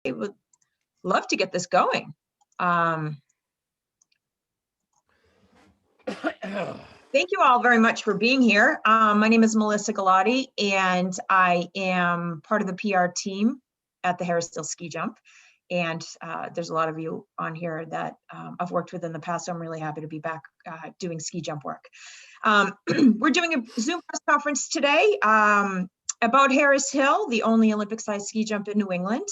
would love to get this going. Thank you all very much for being here. My name is Melissa Gullotti, and I am part of the PR team at the Harris Hill Ski Jump. And there's a lot of you on here that I've worked with in the past, so I'm really happy to be back doing ski jump work. We're doing a Zoom press conference today about Harris Hill, the only Olympic-sized ski jump in New England,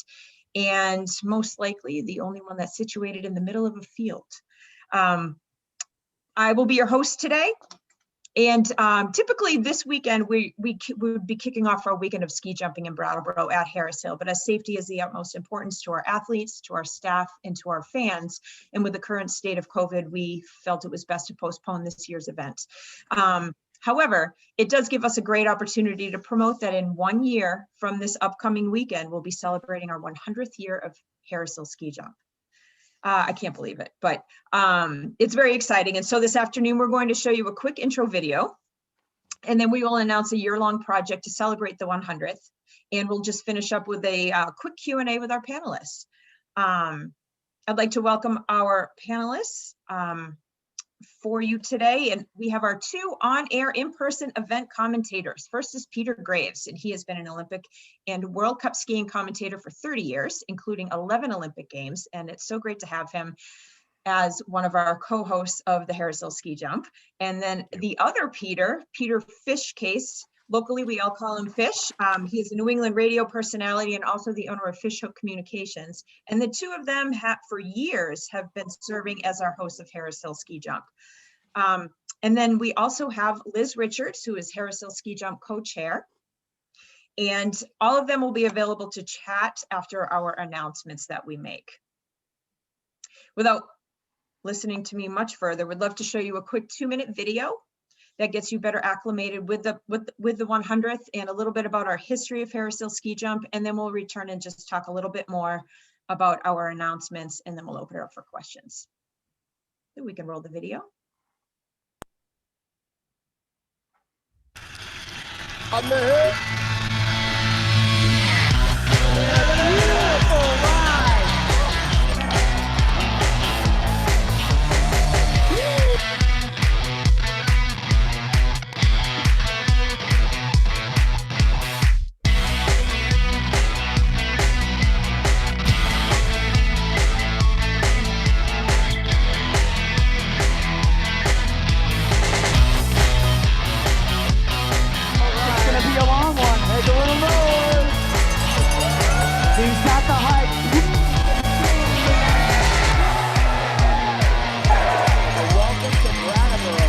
and most likely the only one that's situated in the middle of a field. I will be your host today. And typically this weekend, we would be kicking off our weekend of ski jumping in Brattleboro at Harris Hill, but as safety is the utmost importance to our athletes, to our staff, and to our fans, and with the current state of COVID, we felt it was best to postpone this year's event. However, it does give us a great opportunity to promote that in 1 year from this upcoming weekend, we'll be celebrating our 100th year of Harris Hill Ski Jump. I can't believe it, but it's very exciting. And so this afternoon, we're going to show you a quick intro video, and then we will announce a year-long project to celebrate the 100th. And we'll just finish up with a quick Q&A with our panelists. I'd like to welcome our panelists for you today. And we have our two on-air in-person event commentators. First is Peter Graves, and he has been an Olympic and World Cup skiing commentator for 30 years, including 11 Olympic Games. And it's so great to have him as one of our co-hosts of the Harris Hill Ski Jump. And then the other Peter Fishcase, locally we all call him Fish. He is a New England radio personality and also the owner of Fish Hook Communications. And the two of them for years have been serving as our hosts of Harris Hill Ski Jump. And then we also have Liz Richards, who is Harris Hill Ski Jump co-chair. And all of them will be available to chat after our announcements that we make. Without listening to me much further, we'd love to show you a quick 2-minute video that gets you better acclimated with the 100th and a little bit about our history of Harris Hill Ski Jump. And then we'll return and just talk a little bit more about our announcements, and then we'll open it up for questions. So we can roll the video. On the hook. Beautiful ride. He's got the height. Welcome to Brattleboro.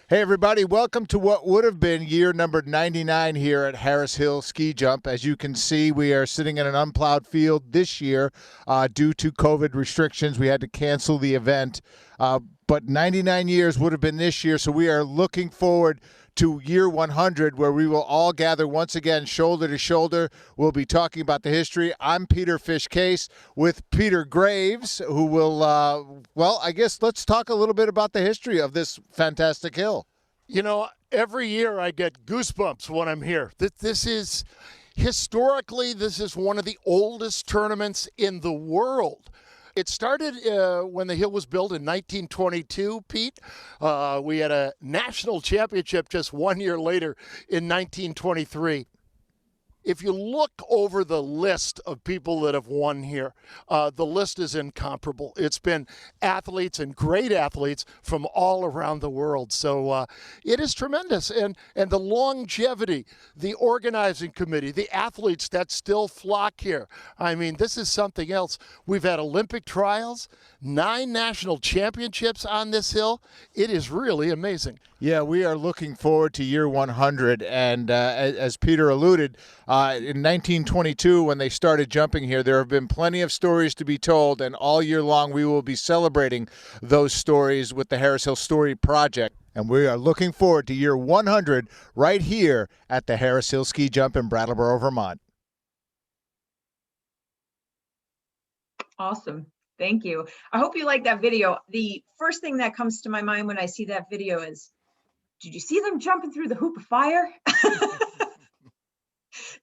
Hey everybody, welcome to what would have been year number 99 here at Harris Hill Ski Jump. As you can see, we are sitting in an unplowed field this year due to COVID restrictions. We had to cancel the event, but 99 years would have been this year, so we are looking forward to year 100, where we will all gather once again, shoulder to shoulder. We'll be talking about the history. I'm Peter Fishcase with Peter Graves, who will, well, I guess let's talk a little bit about the history of this fantastic hill. You know, every year I get goosebumps when I'm here. This is, historically, this is one of the oldest tournaments in the world. It started when the hill was built in 1922, Pete. We had a national championship just 1 year later in 1923. If you look over the list of people that have won here, the list is incomparable. It's been athletes and great athletes from all around the world. So it is tremendous. And the longevity, the organizing committee, the athletes that still flock here. I mean, this is something else. We've had Olympic trials, 9 national championships on this hill. It is really amazing. Yeah, we are looking forward to year 100. And as Peter alluded, in 1922, when they started jumping here, there have been plenty of stories to be told, and all year long we will be celebrating those stories with the Harris Hill Story Project. And we are looking forward to year 100 right here at the Harris Hill Ski Jump in Brattleboro, Vermont. Awesome. Thank you. I hope you like that video. The first thing that comes to my mind when I see that video is, did you see them jumping through the hoop of fire?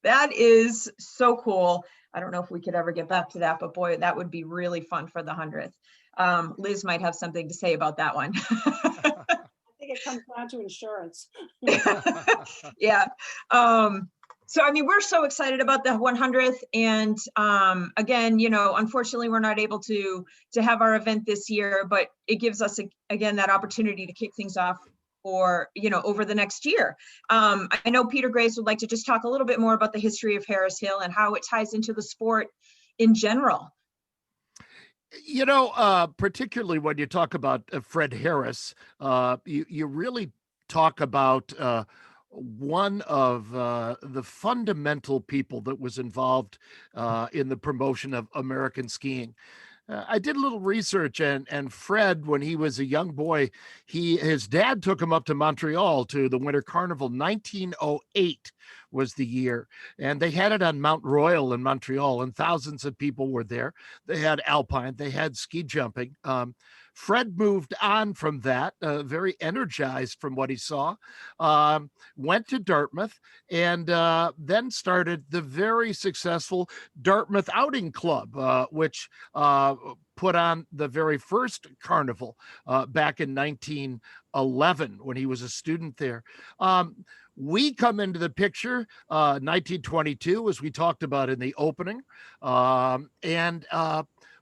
That is so cool. I don't know if we could ever get back to that, but boy, that would be really fun for the 100th. Liz might have something to say about that one. I think it comes down to insurance. Yeah. So, I mean, we're so excited about the 100th. And again, you know, unfortunately, we're not able to have our event this year, but it gives us, again, that opportunity to kick things off for, you know, over the next year. I know Peter Graves would like to just talk a little bit more about the history of Harris Hill and how it ties into the sport in general. You know, particularly when you talk about Fred Harris, you really talk about one of the fundamental people that was involved in the promotion of American skiing. I did a little research, and Fred, when he was a young boy, his dad took him up to Montreal to the Winter Carnival. 1908 was the year, and they had it on Mount Royal in Montreal, and thousands of people were there. They had alpine, they had ski jumping. Fred moved on from that, very energized from what he saw, went to Dartmouth, and then started the very successful Dartmouth Outing Club, which put on the very first carnival back in 1911 when he was a student there. We come into the picture 1922, as we talked about in the opening, and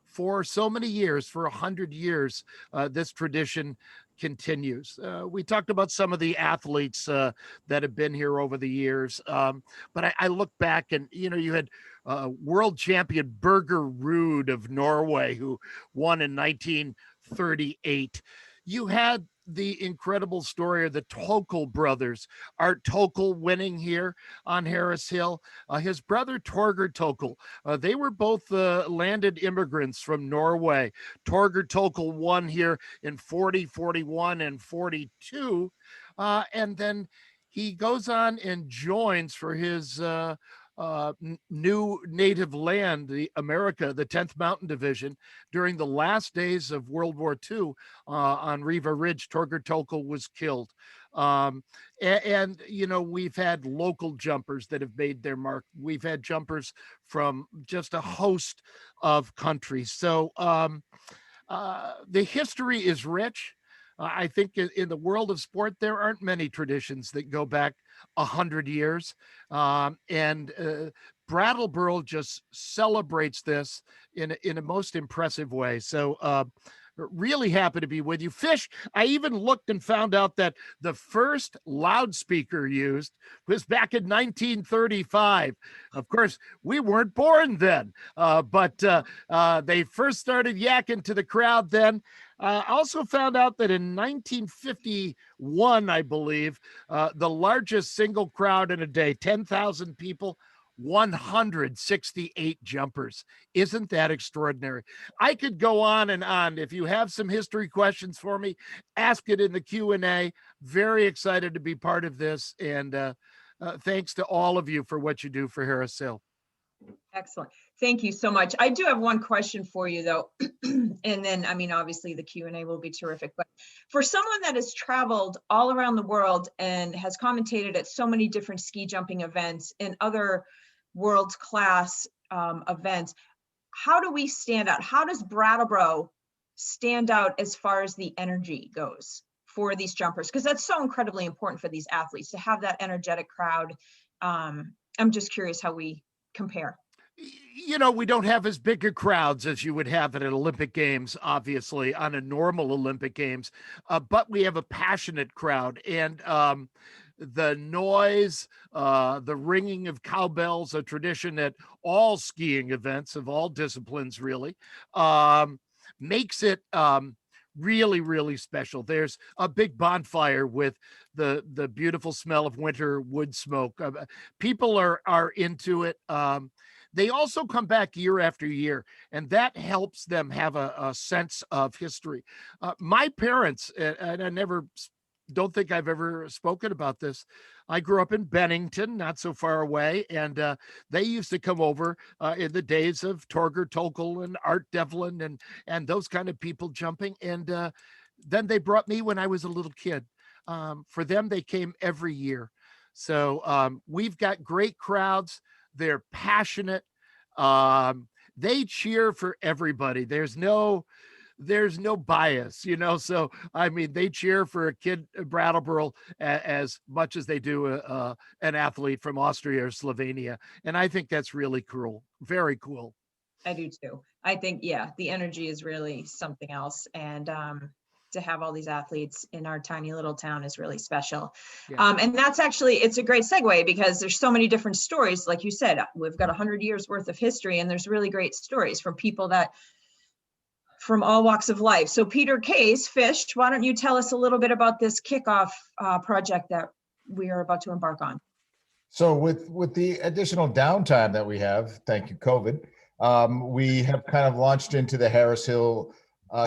for so many years, for 100 years, this tradition continues. We talked about some of the athletes that have been here over the years, but I look back and, you know, you had world champion Birger Ruud of Norway, who won in 1938. You had the incredible story of the Tokel brothers, Art Tokel winning here on Harris Hill. His brother Torger Tokel, they were both landed immigrants from Norway. Torger Tokel won here in 40, 41, and 42. And then he goes on and joins for his new native land, the America, the 10th Mountain Division, during the last days of World War II on Riva Ridge. Torger Tokel was killed. And, you know, we've had local jumpers that have made their mark. We've had jumpers from just a host of countries. So the history is rich. I think in the world of sport, there aren't many traditions that go back 100 years. And Brattleboro just celebrates this in a most impressive way. So really happy to be with you. Fish, I even looked and found out that the first loudspeaker used was back in 1935. Of course, we weren't born then, but they first started yakking to the crowd then. I also found out that in 1951, I believe, the largest single crowd in a day, 10,000 people, 168 jumpers. Isn't that extraordinary? I could go on and on. If you have some history questions for me, ask it in the Q&A. Very excited to be part of this. And thanks to all of you for what you do for Harris Hill. Excellent. Thank you so much. I do have one question for you, though. And then, I mean, obviously the Q&A will be terrific. But for someone that has traveled all around the world and has commentated at so many different ski jumping events and other world-class events, how do we stand out? How does Brattleboro stand out as far as the energy goes for these jumpers? Because that's so incredibly important for these athletes to have that energetic crowd. I'm just curious how we compare. You know, we don't have as big a crowds as you would have at an Olympic Games, obviously, on a normal Olympic Games, but we have a passionate crowd. And the noise, the ringing of cowbells, a tradition at all skiing events of all disciplines, really, makes it really, really special. There's a big bonfire with the beautiful smell of winter wood smoke. People are into it. They also come back year after year, and that helps them have a sense of history. My parents, and I don't think I've ever spoken about this. I grew up in Bennington, not so far away, and they used to come over in the days of Torger Tokel and Art Devlin and those kind of people jumping. And then they brought me when I was a little kid. For them, they came every year. So we've got great crowds. They're passionate. They cheer for everybody. There's no bias, So I mean, they cheer for a kid at Brattleboro as much as they do an athlete from Austria or Slovenia, and I think that's really cool. Very cool. I do too. I think, yeah, the energy is really something else. And to have all these athletes in our tiny little town is really special. Yeah. And that's actually, it's a great segue because there's so many different stories. Like you said, we've got 100 years worth of history, and there's really great stories from people that from all walks of life. So Peter Case, Fish, why don't you tell us a little bit about this kickoff project that we are about to embark on? So with the additional downtime that we have, thank you, COVID, we have kind of launched into the Harris Hill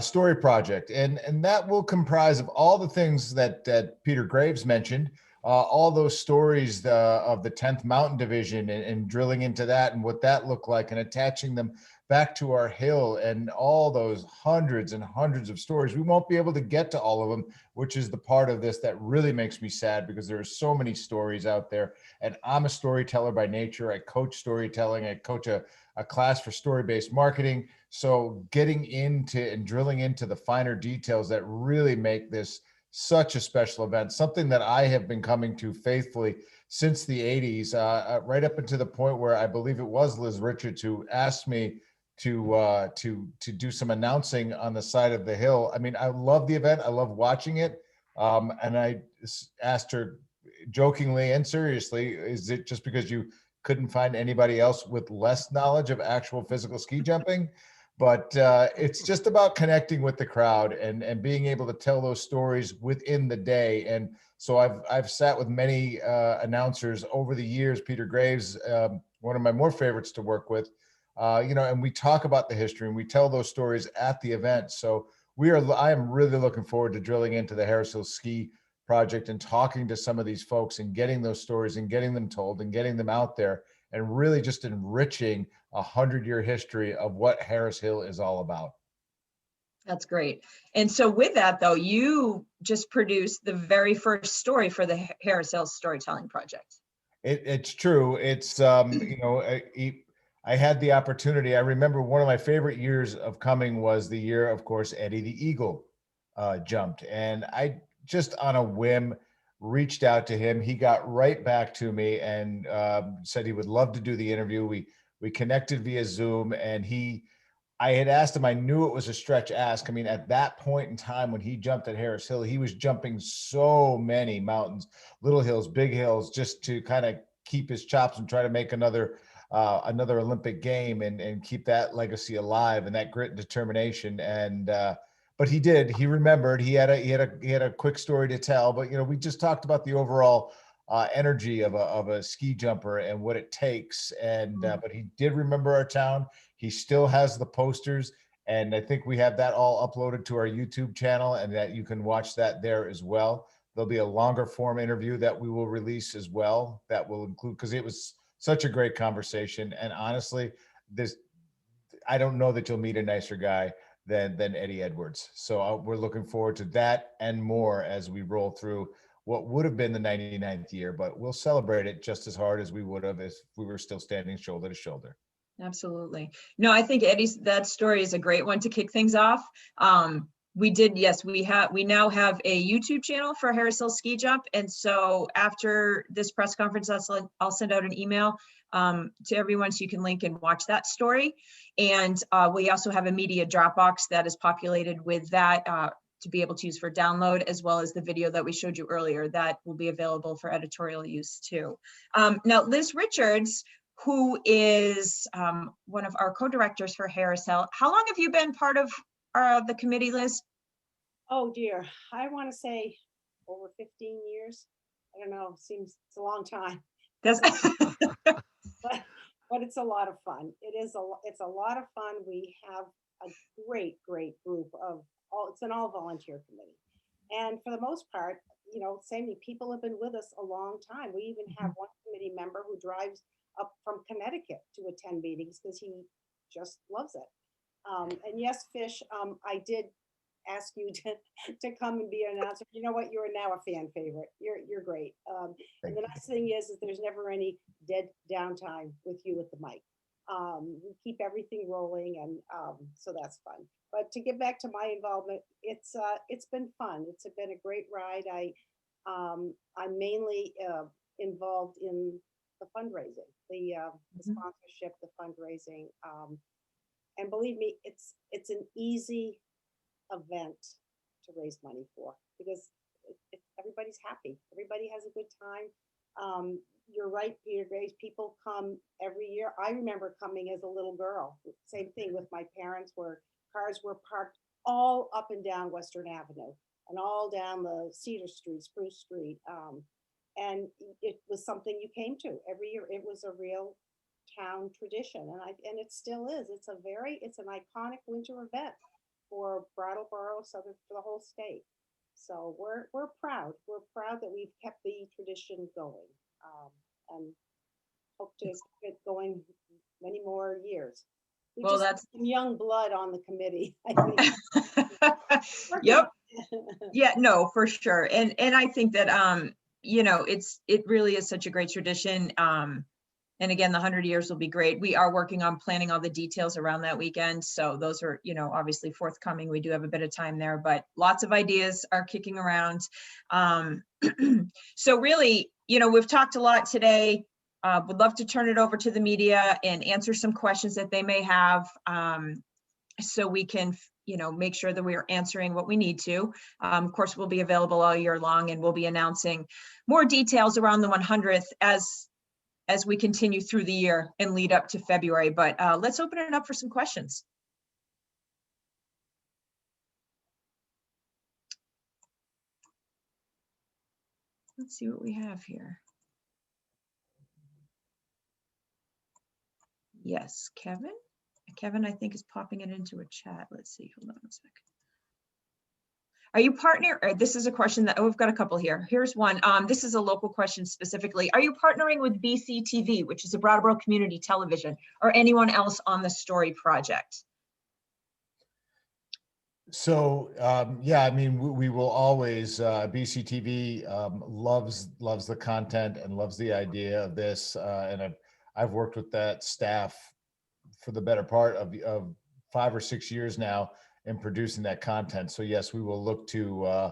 Story Project, and that will comprise of all the things that Peter Graves mentioned, all those stories of the 10th Mountain Division, and drilling into that and what that looked like, and attaching them back to our hill, and all those hundreds and hundreds of stories. We won't be able to get to all of them, which is the part of this that really makes me sad, because there are so many stories out there. And I'm a storyteller by nature. I coach storytelling. I coach a class for story-based marketing. So getting into and drilling into the finer details that really make this such a special event, something that I have been coming to faithfully since the 80s, right up until the point where I believe it was Liz Richards who asked me to do some announcing on the side of the hill. I mean, I love the event. I love watching it. And I asked her jokingly and seriously, is it just because you couldn't find anybody else with less knowledge of actual physical ski jumping? But it's just about connecting with the crowd and being able to tell those stories within the day. And so I've sat with many announcers over the years. Peter Graves, one of my more favorites to work with, and we talk about the history and we tell those stories at the event. So I am really looking forward to drilling into the Harris Hill Ski Project and talking to some of these folks and getting those stories and getting them told and getting them out there, and really just enriching 100-year history of what Harris Hill is all about. That's great. And so with that, though, you just produced the very first story for the Harris Hill Storytelling Project. It's true. It's, I had the opportunity. I remember one of my favorite years of coming was the year, of course, Eddie the Eagle jumped. And I just on a whim reached out to him. He got right back to me and said he would love to do the interview. We connected via Zoom, and I had asked him, I knew it was a stretch ask. I mean, at that point in time when he jumped at Harris Hill, he was jumping so many mountains, little hills, big hills, just to kind of keep his chops and try to make another Olympic game and keep that legacy alive and that grit and determination. And but he did. He remembered. He had a quick story to tell. But we just talked about the overall energy of a ski jumper and what it takes. And but he did remember our town. He still has the posters, and I think we have that all uploaded to our YouTube channel, and that you can watch that there as well. There'll be a longer form interview that we will release as well that will include, because it was such a great conversation. And honestly, I don't know that you'll meet a nicer guy than Eddie Edwards. So we're looking forward to that and more as we roll through what would have been the 99th year, but we'll celebrate it just as hard as we would have if we were still standing shoulder to shoulder. Absolutely. No, I think that story is a great one to kick things off. We now have a YouTube channel for Harris Hill Ski Jump. And so after this press conference, I'll send out an email to everyone so you can link and watch that story. And we also have a media Dropbox that is populated with that to be able to use for download, as well as the video that we showed you earlier that will be available for editorial use too. Now, Liz Richards, who is one of our co-directors for Harris Hill. How long have you been part of the committee, Liz? Oh dear, I want to say over 15 years. I don't know, seems it's a long time. But it's a lot of fun. It's a lot of fun. We have a great group of it's an all volunteer committee. And for the most part, many people have been with us a long time. We even have one committee member who drives up from Connecticut to attend meetings because he just loves it. And yes, Fish, I did ask you to come and be an announcer. You know what? You are now a fan favorite. You're great. And the nice thing is there's never any dead downtime with you at the mic. We keep everything rolling, and so that's fun. But to get back to my involvement, it's been fun. It's been a great ride. I'm mainly involved in the fundraising, the sponsorship, the fundraising, and believe me, it's an easy event to raise money for, because everybody's happy. Everybody has a good time. You're right, Peter Graves. People come every year. I remember coming as a little girl. Same thing with my parents, where cars were parked all up and down Western Avenue and all down the Cedar Street, Spruce Street. And it was something you came to every year. It was a real town tradition, and it still is. It's an iconic winter event for Brattleboro, Southern, for the whole state. So we're proud. We're proud that we've kept the tradition going, and hope to keep it going many more years. We Well, just that's have some young blood on the committee, I think. yep. Yeah, no, for sure. And I think that it really is such a great tradition. And again, the 100 years will be great. We are working on planning all the details around that weekend. So those are, obviously forthcoming. We do have a bit of time there, but lots of ideas are kicking around. So really, we've talked a lot today. Would love to turn it over to the media and answer some questions that they may have, so we can, make sure that we are answering what we need to. Of course, we'll be available all year long, and we'll be announcing more details around the 100th as we continue through the year and lead up to February. But let's open it up for some questions. Let's see what we have here. Yes, Kevin. Kevin, I think, is popping it into a chat. Let's see, hold on a sec. Are you this is a question that, we've got a couple here. Here's one. This is a local question specifically. Are you partnering with BCTV, which is a Brattleboro Community Television, or anyone else on the story project? So yeah, I mean, we will always, BCTV loves the content and loves the idea of this, and I've worked with that staff for the better part of 5 or 6 years now in producing that content. So yes, we will look to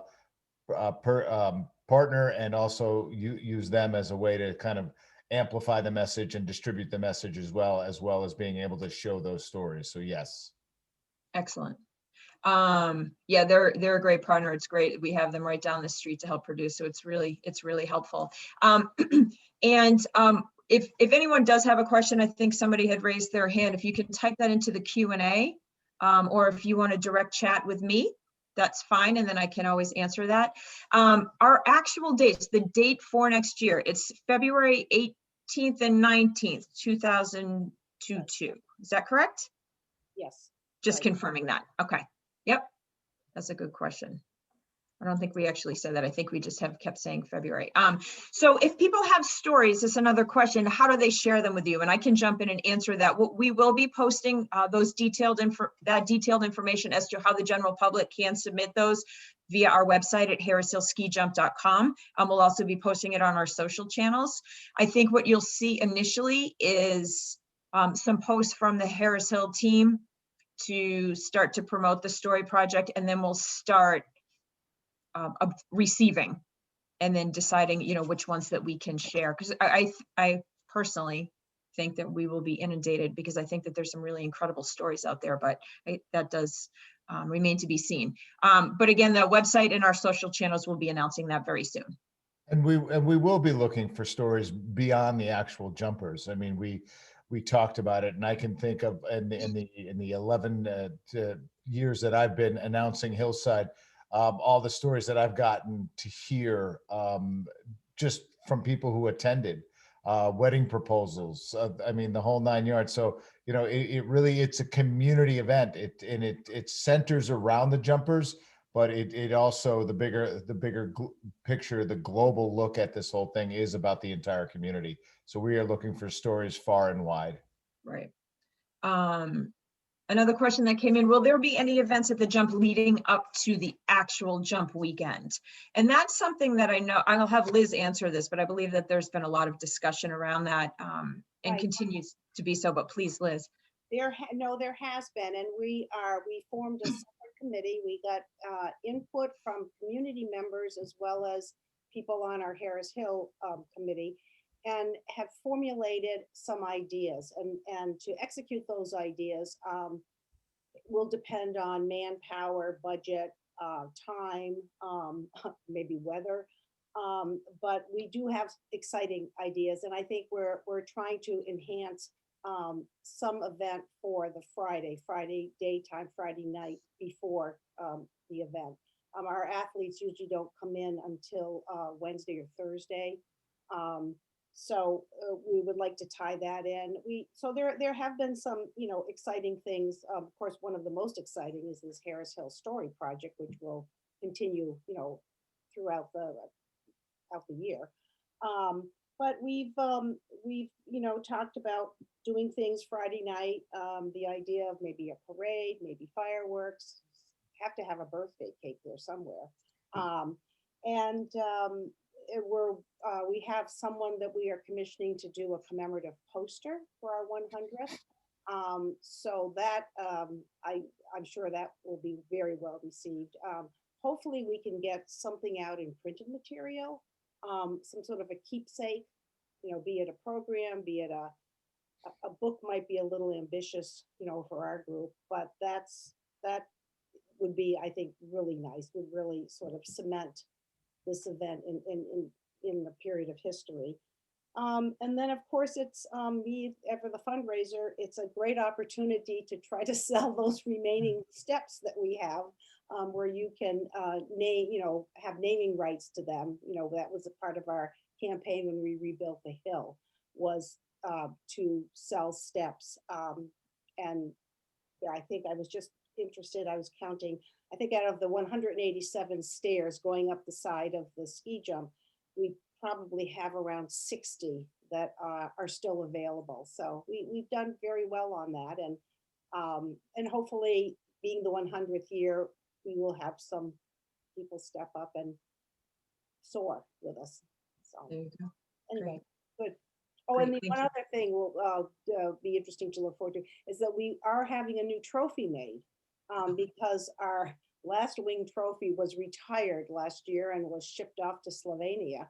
partner and also use them as a way to kind of amplify the message and distribute the message as well as being able to show those stories. So yes. Excellent. Yeah, they're a great partner. It's great. We have them right down the street to help produce. So it's really helpful. If anyone does have a question, I think somebody had raised their hand. If you can type that into the Q&A, or if you want to direct chat with me, that's fine. And then I can always answer that. Our actual dates, the date for next year, it's February 18th and 19th, 2022. Is that correct? Yes. Just right. Confirming that. Okay. Yep. That's a good question. I don't think we actually said that. I think we just have kept saying February. So if people have stories, that's another question. How do they share them with you? And I can jump in and answer that. We will be posting those detailed information as to how the general public can submit those via our website at harrishillskijump.com. We'll also be posting it on our social channels. I think what you'll see initially is some posts from the Harris Hill team to start to promote the story project, and then we'll start receiving and then deciding, which ones that we can share. Because I personally think that we will be inundated, because I think that there's some really incredible stories out there, but that does remain to be seen. But again, the website and our social channels will be announcing that very soon. And we will be looking for stories beyond the actual jumpers. I mean, we talked about it, and I can think of in the 11 years that I've been announcing Hillside, all the stories that I've gotten to hear just from people who attended, wedding proposals, I mean, the whole 9 yards. So, it's a community event. It centers around the jumpers, but it also, the bigger picture, the global look at this whole thing is about the entire community. So we are looking for stories far and wide. Right. Another question that came in, will there be any events at the jump leading up to the actual jump weekend? And that's something that I know, I'll have Liz answer this, but I believe that there's been a lot of discussion around that and Right. continues to be so, but please, Liz. There has been, and we formed a separate committee. We got input from community members as well as people on our Harris Hill committee, and have formulated some ideas. And to execute those ideas will depend on manpower, budget, time, maybe weather. But we do have exciting ideas, and I think we're trying to enhance some event for the Friday daytime, Friday night before the event. Our athletes usually don't come in until Wednesday or Thursday. So we would like to tie that in. So there have been some, exciting things. Of course, one of the most exciting is this Harris Hill Story Project, which will continue, throughout the year. But we've talked about doing things Friday night. The idea of maybe a parade, maybe fireworks. Have to have a birthday cake there somewhere. We have someone that we are commissioning to do a commemorative poster for our 100th. So that I'm sure that will be very well received. Hopefully we can get something out in printed material, some sort of a keepsake, be it a program, be it a book. Might be a little ambitious, for our group, but that would be, I think, really nice. Would really sort of cement this event in the period of history. And then, of course, it's for the fundraiser, it's a great opportunity to try to sell those remaining steps that we have, where you can have naming rights to them. That was a part of our campaign when we rebuilt the hill, was to sell steps. And I think I was just interested, I was counting, I think out of the 187 stairs going up the side of the ski jump, we probably have around 60 that are still available. So we've done very well on that. And hopefully, being the 100th year, we will have some people step up and soar with us. So There you go. anyway, good. Oh, Great, and the thank one you. other thing will be interesting to look forward to is that we are having a new trophy made, because our last wing trophy was retired last year and was shipped off to Slovenia.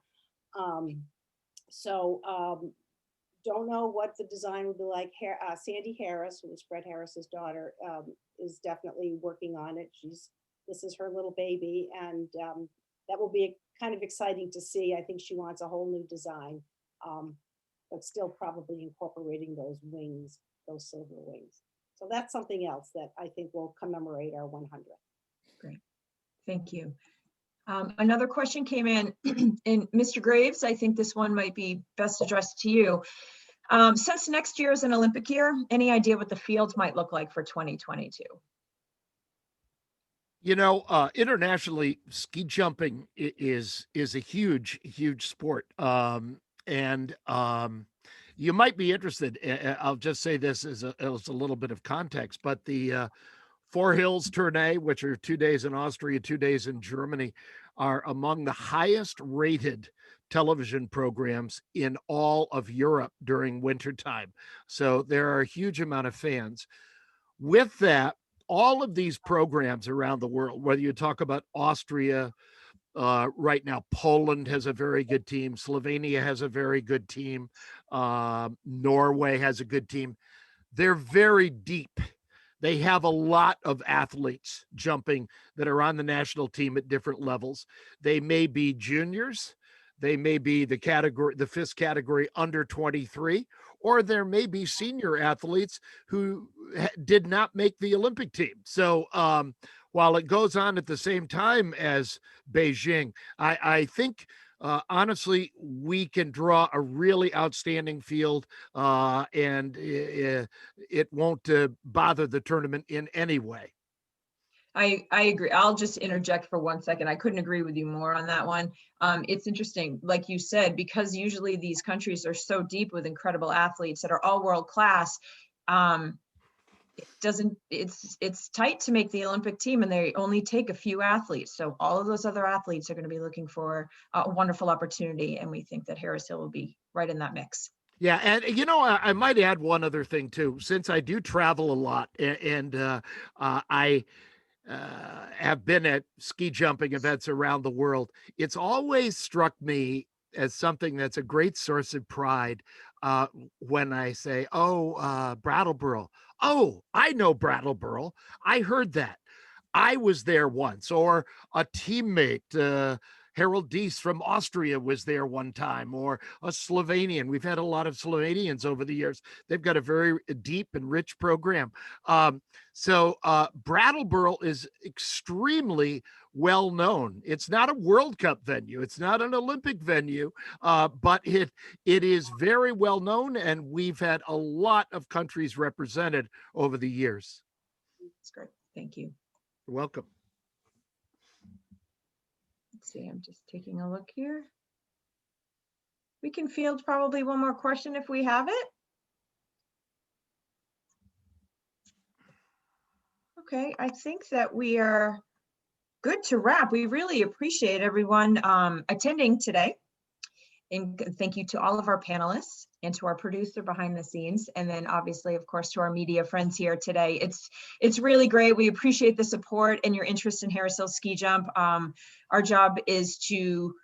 Don't know what the design will be like. Sandy Harris, who is Fred Harris's daughter, is definitely working on it. This is her little baby, and that will be kind of exciting to see. I think she wants a whole new design, but still probably incorporating those wings, those silver wings. So that's something else that I think will commemorate our 100th. Great, thank you. Another question came in, and Mr. Graves, I think this one might be best addressed to you. Since next year is an Olympic year, any idea what the fields might look like for 2022? Internationally, ski jumping is a huge sport. And you might be interested. I'll just say this as a little bit of context, but the Four Hills Tournée, which are 2 days in Austria, 2 days in Germany, are among the highest rated television programs in all of Europe during wintertime. So there are a huge amount of fans. With that, all of these programs around the world, whether you talk about Austria, right now, Poland has a very good team. Slovenia has a very good team. Norway has a good team. They're very deep. They have a lot of athletes jumping that are on the national team at different levels. They may be juniors. They may be the fifth category under 23, or there may be senior athletes who did not make the Olympic team. So while it goes on at the same time as Beijing, I think honestly, we can draw a really outstanding field, and it won't bother the tournament in any way. I agree. I'll just interject for 1 second. I couldn't agree with you more on that one. It's interesting, like you said, because usually these countries are so deep with incredible athletes that are all world class. it's tight to make the Olympic team, and they only take a few athletes. So all of those other athletes are going to be looking for a wonderful opportunity. And we think that Harris Hill will be right in that mix. Yeah, and I might add one other thing too, since I do travel a lot, and I have been at ski jumping events around the world. It's always struck me as something that's a great source of pride when I say, "Oh, Brattleboro. Oh, I know Brattleboro. I heard that. I was there once," or a teammate. Harold Dees from Austria was there one time, or a Slovenian. We've had a lot of Slovenians over the years. They've got a very deep and rich program. So Brattleboro is extremely well known. It's not a World Cup venue. It's not an Olympic venue, but it is very well known, and we've had a lot of countries represented over the years. That's great. Thank you. You're welcome. Let's see, I'm just taking a look here. We can field probably one more question if we have it. Okay, I think that we are good to wrap. We really appreciate everyone attending today. And thank you to all of our panelists and to our producer behind the scenes. And then obviously, of course, to our media friends here today. It's really great. We appreciate the support and your interest in Harris Hill Ski Jump. Our job is to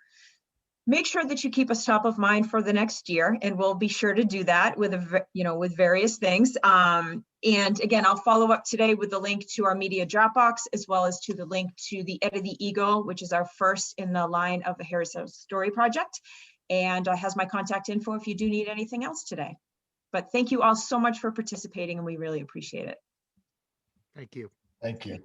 make sure that you keep us top of mind for the next year, and we'll be sure to do that with with various things. And again, I'll follow up today with the link to our media Dropbox, as well as to the link to the Ed of the Eagle, which is our first in the line of the Harris Hill Story Project, and has my contact info if you do need anything else today. But thank you all so much for participating, and we really appreciate it. Thank you. Thank you.